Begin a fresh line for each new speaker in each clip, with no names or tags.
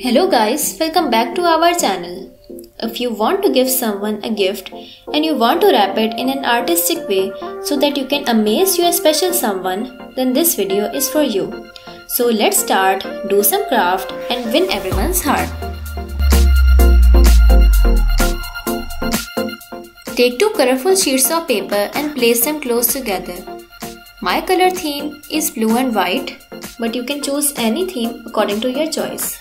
Hello guys, welcome back to our channel. If you want to give someone a gift and you want to wrap it in an artistic way so that you can amaze your special someone, then this video is for you. So let's start, do some craft and win everyone's heart. Take two colorful sheets of paper and place them close together. My color theme is blue and white, but you can choose any theme according to your choice.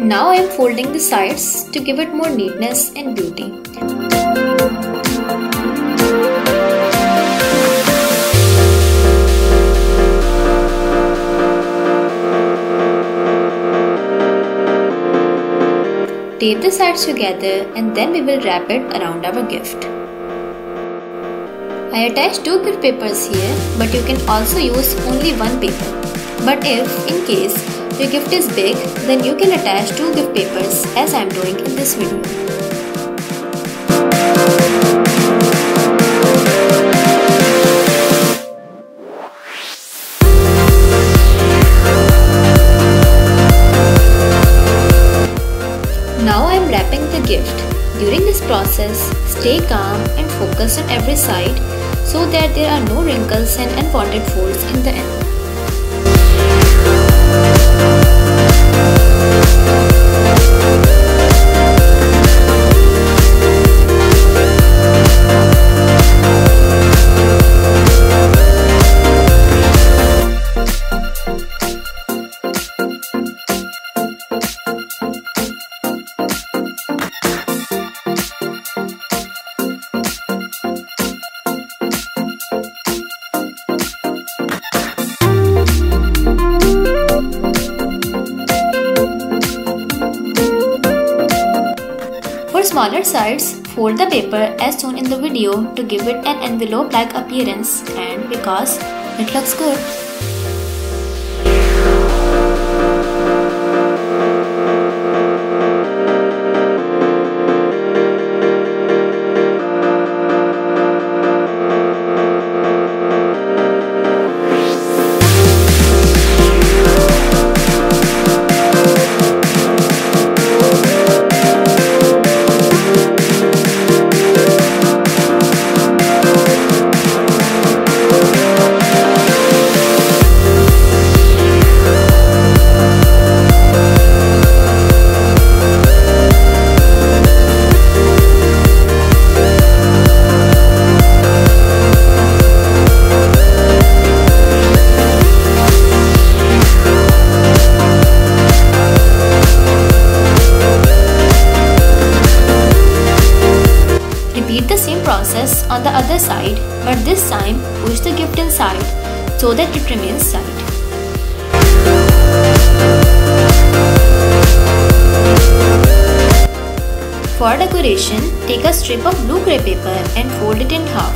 Now I am folding the sides to give it more neatness and beauty. Tape the sides together and then we will wrap it around our gift. I attached two gift papers here, but you can also use only one paper. But if, in case, your gift is big, then you can attach two gift papers as I am doing in this video. Now I am wrapping the gift. During this process, stay calm and focus on every side so that there are no wrinkles and unwanted folds in the end. For smaller sides, fold the paper as shown in the video to give it an envelope-like appearance and because it looks good. Repeat the same process on the other side, but this time push the gift inside so that it remains tight. For decoration, take a strip of blue crepe paper and fold it in half.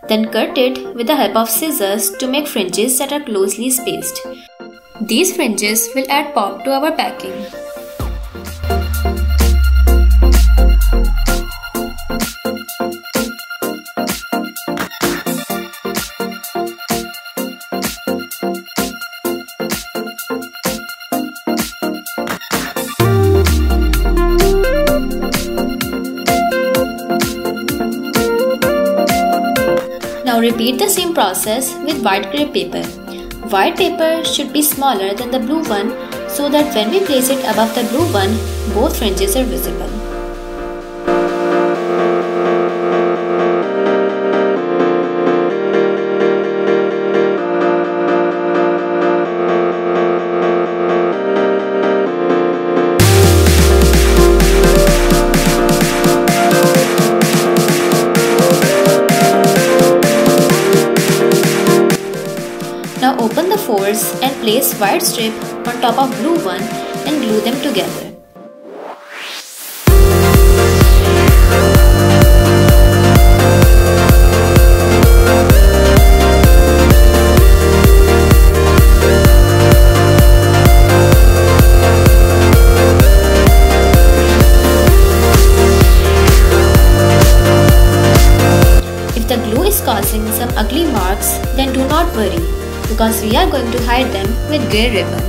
Then cut it with the help of scissors to make fringes that are closely spaced. These fringes will add pop to our packing. Now repeat the same process with white crepe paper. White paper should be smaller than the blue one so that when we place it above the blue one, both fringes are visible. Now open the folds and place white strip on top of blue one and glue them together. because we are going to hide them with grey ribbon.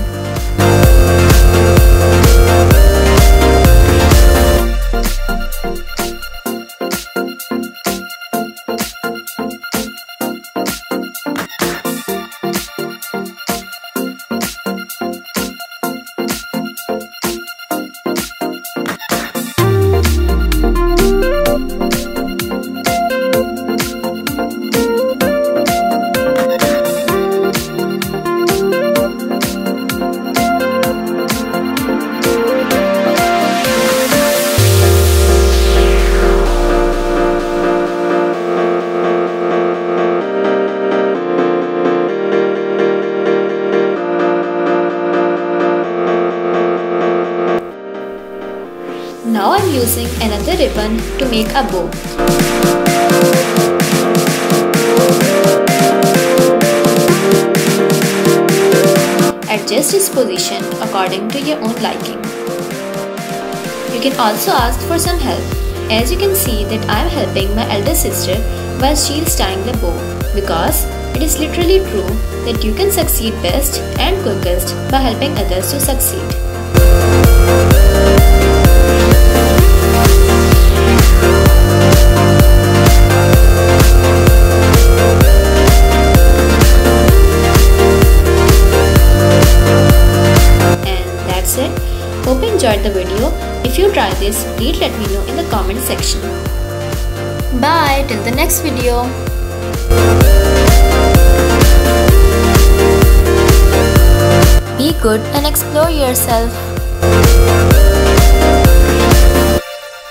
Now I am using another ribbon to make a bow. Adjust its position according to your own liking. You can also ask for some help, as you can see that I am helping my elder sister while she is tying the bow, because it is literally true that you can succeed best and quickest by helping others to succeed. Hope you enjoyed the video. If you try this, please let me know in the comment section. Bye till the next video. Be good and explore yourself.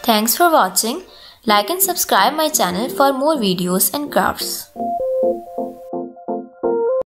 Thanks for watching. Like and subscribe my channel for more videos and crafts.